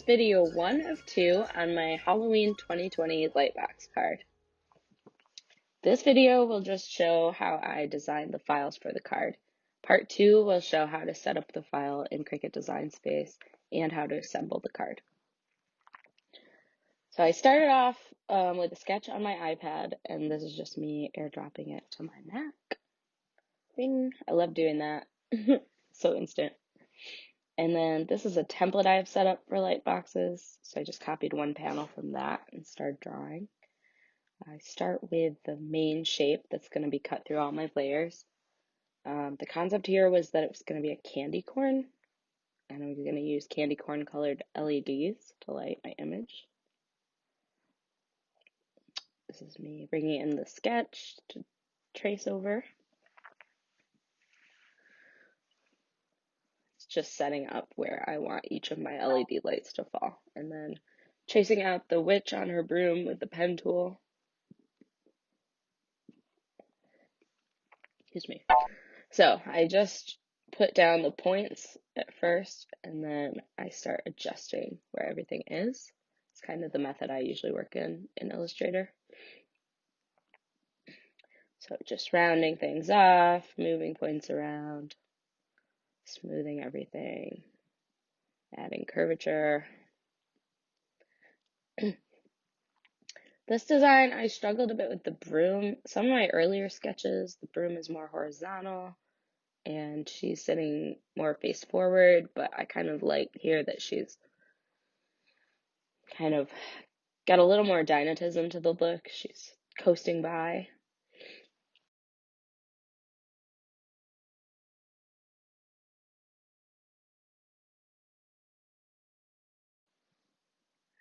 video 1 of 2 on my Halloween 2020 Lightbox card. This video will just show how I designed the files for the card. Part 2 will show how to set up the file in Cricut Design Space and how to assemble the card. So I started off with a sketch on my iPad, and this is just me airdropping it to my Mac. Bing! I love doing that. So instant. And then this is a template I have set up for light boxes. So I just copied one panel from that and started drawing. I start with the main shape that's going to be cut through all my layers. The concept here was that it was going to be a candy corn, and I'm going to use candy corn colored LEDs to light my image. This is me bringing in the sketch to trace over. Just setting up where I want each of my LED lights to fall, and then tracing out the witch on her broom with the pen tool. Excuse me. So I just put down the points at first, and then I start adjusting where everything is. It's kind of the method I usually work in Illustrator. So just rounding things off, moving points around, smoothing everything, adding curvature. This design, I struggled a bit with the broom. Some of my earlier sketches, the broom is more horizontal and she's sitting more face forward, but I kind of like here that she's kind of got a little more dynamism to the look. She's coasting by.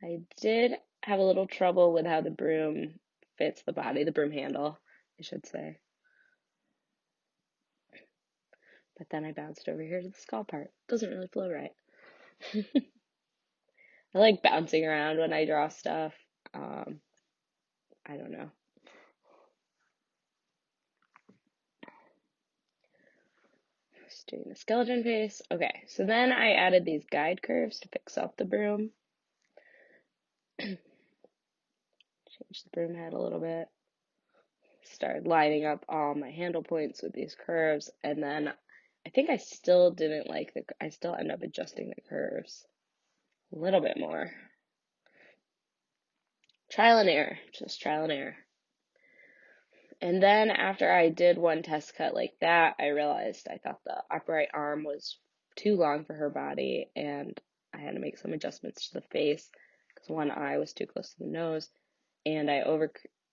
I did have a little trouble with how the broom fits the body, the broom handle, I should say. But then I bounced over here to the skull part. Doesn't really flow right. I like bouncing around when I draw stuff. I don't know. Just doing the skeleton face. Okay, so then I added these guide curves to fix up the broom. Change the broom head a little bit. Started lining up all my handle points with these curves, and then I think I still didn't like I still end up adjusting the curves a little bit more. Trial and error, just trial and error. And then after I did one test cut like that, I realized I thought the upright arm was too long for her body, and I had to make some adjustments to the face because one eye was too close to the nose, and I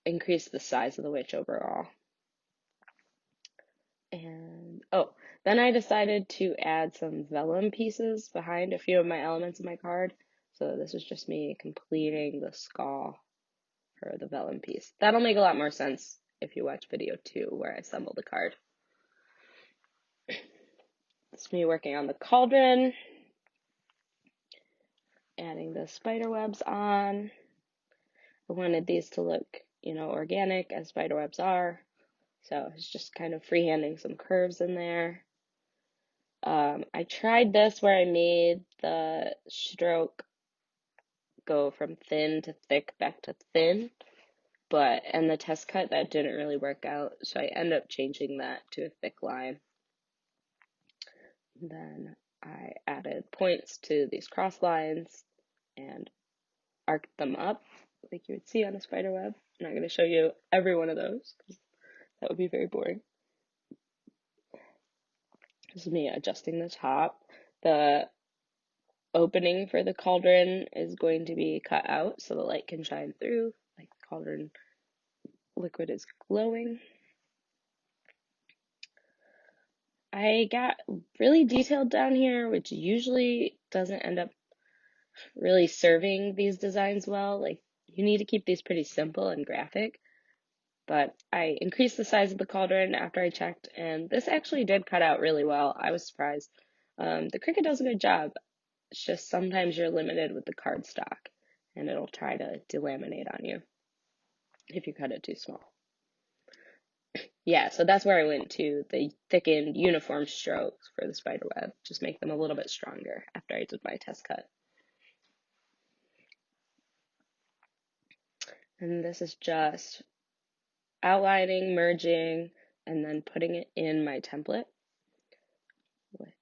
increased the size of the witch overall. And then I decided to add some vellum pieces behind a few of my elements in my card. So this is just me completing the skull for the vellum piece. That'll make a lot more sense if you watch video 2 where I assemble the card. It's me working on the cauldron, adding the spider webs on. I wanted these to look, organic as spider webs are. So it's just kind of freehanding some curves in there. I tried this where I made the stroke go from thin to thick back to thin, but in the test cut that didn't really work out, so I ended up changing that to a thick line. And then I added points to these cross lines and arced them up like you would see on a spider web. I'm not going to show you every one of those because that would be very boring. This is me adjusting the top. The opening for the cauldron is going to be cut out so the light can shine through, like the cauldron liquid is glowing. I got really detailed down here, which usually doesn't end up really serving these designs well. Like, you need to keep these pretty simple and graphic. But I increased the size of the cauldron after I checked, and this actually did cut out really well. I was surprised. The Cricut does a good job. It's just sometimes you're limited with the cardstock, and it'll try to delaminate on you if you cut it too small. Yeah, so that's where I went to the thickened uniform strokes for the spider web. Just make them a little bit stronger after I did my test cut. And this is just outlining, merging, and then putting it in my template, which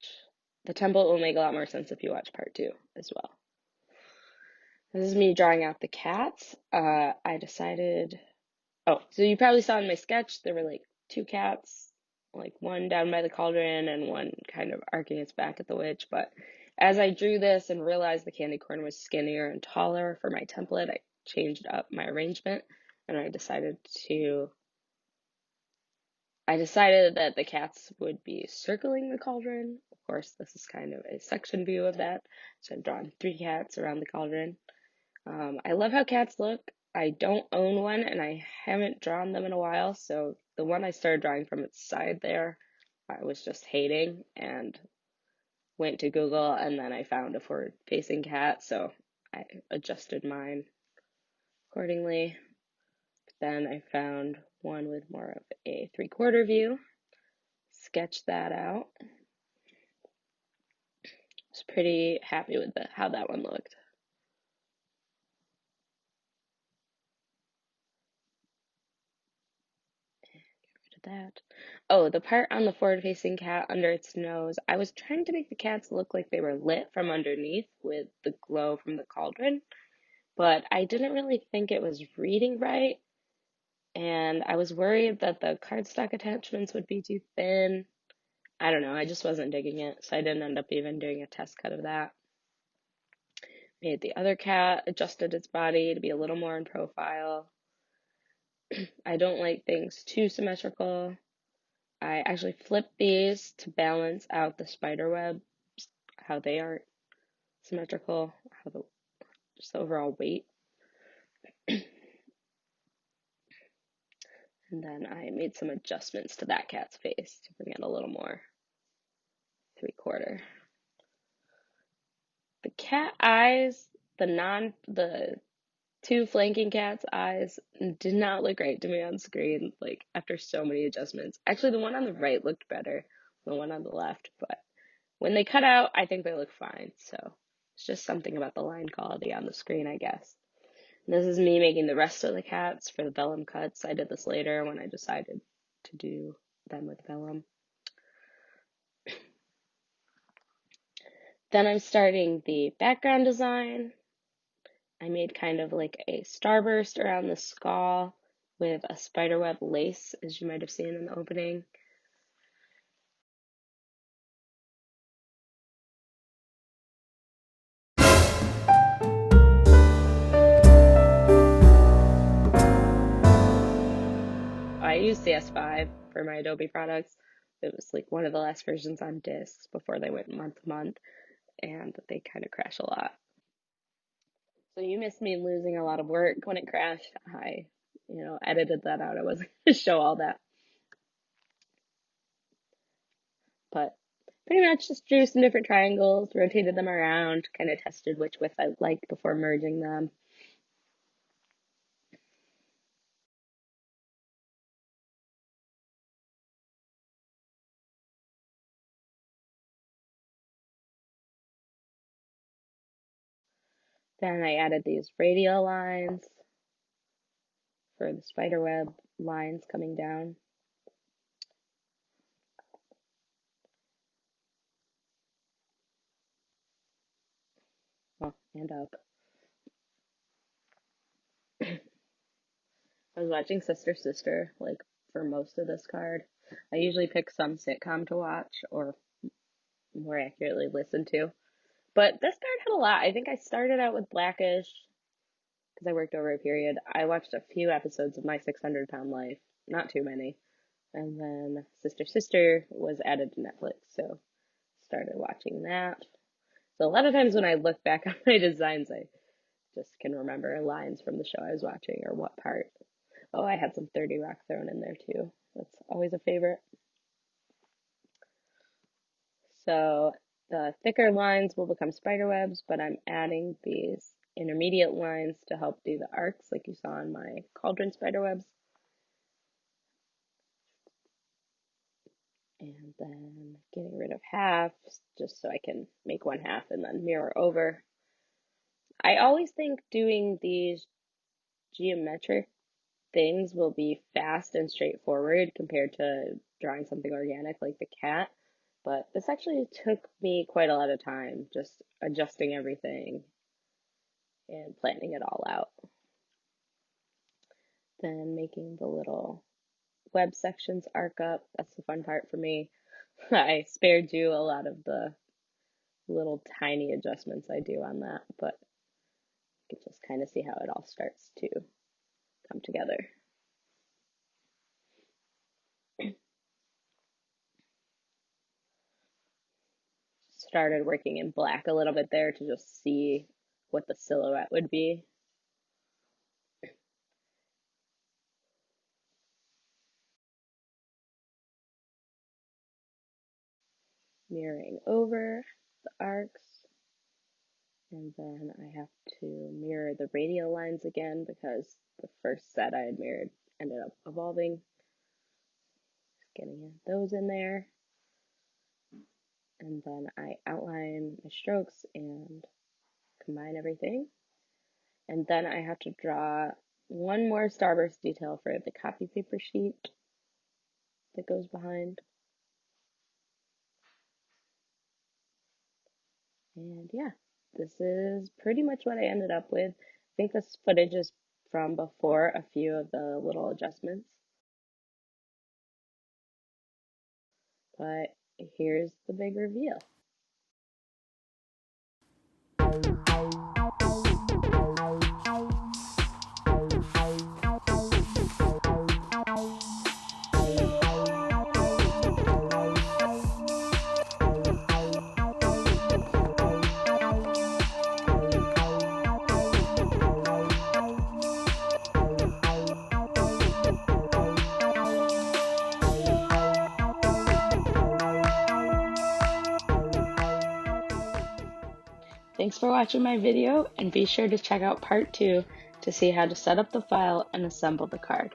the template will make a lot more sense if you watch part 2 as well. This is me drawing out the cats. I decided, so you probably saw in my sketch, there were like 2 cats, like one down by the cauldron and one kind of arcing its back at the witch. But as I drew this and realized the candy corn was skinnier and taller for my template, I changed up my arrangement, and I decided that the cats would be circling the cauldron. Of course, this is kind of a section view of that. So I've drawn 3 cats around the cauldron. I love how cats look. I don't own one, and I haven't drawn them in a while, so the one I started drawing from its side there, I was just hating, and went to Google, and then I found a forward-facing cat, so I adjusted mine accordingly. Then I found one with more of a 3/4 view, sketched that out. I was pretty happy with how that one looked. That. Oh, the part on the forward-facing cat under its nose, I was trying to make the cats look like they were lit from underneath with the glow from the cauldron, but I didn't really think it was reading right, and I was worried that the cardstock attachments would be too thin. I don't know, I just wasn't digging it, so I didn't end up even doing a test cut of that. Made the other cat, adjusted its body to be a little more in profile. I don't like things too symmetrical. I actually flipped these to balance out the spider webs, how they aren't symmetrical, just the overall weight. And then I made some adjustments to that cat's face to bring it a little more 3/4. The cat eyes, the 2 flanking cat's eyes did not look right to me on screen, like after so many adjustments. Actually, the one on the right looked better than the one on the left, but when they cut out, I think they look fine. So it's just something about the line quality on the screen, I guess. And this is me making the rest of the cats for the vellum cuts. I did this later when I decided to do them with vellum. Then I'm starting the background design. I made kind of like a starburst around the skull with a spiderweb lace, as you might have seen in the opening. I used CS5 for my Adobe products. It was like one of the last versions on discs before they went month to month, and they kind of crash a lot. So you missed me losing a lot of work when it crashed. I, edited that out. I wasn't going to show all that. But pretty much just drew some different triangles, rotated them around, kind of tested which width I liked before merging them. Then I added these radial lines for the spiderweb lines coming down. Well, and up. I was watching Sister Sister, like, for most of this card. I usually pick some sitcom to watch, or more accurately, listen to. But this card had a lot. I think I started out with Blackish, because I worked over a period. I watched a few episodes of My 600-Pound Life, not too many. And then Sister Sister was added to Netflix, so started watching that. So a lot of times when I look back on my designs, I just can remember lines from the show I was watching or what part. Oh, I had some 30 Rock thrown in there too. That's always a favorite. So the thicker lines will become spider webs, but I'm adding these intermediate lines to help do the arcs like you saw in my cauldron spider webs. And then getting rid of halves just so I can make one half and then mirror over. I always think doing these geometric things will be fast and straightforward compared to drawing something organic like the cat. But this actually took me quite a lot of time, just adjusting everything and planning it all out. Then making the little web sections arc up. That's the fun part for me. I spared you a lot of the little tiny adjustments I do on that, but you can just kind of see how it all starts to come together. Started working in black a little bit there to just see what the silhouette would be. Mirroring over the arcs, and then I have to mirror the radial lines again because the first set I had mirrored ended up evolving. Just getting those in there, and then I outline my strokes and combine everything. And then I have to draw one more starburst detail for the copy paper sheet that goes behind. And yeah, this is pretty much what I ended up with. I think this footage is from before a few of the little adjustments. But here's the big reveal. Thanks for watching my video, and be sure to check out part 2 to see how to set up the file and assemble the card.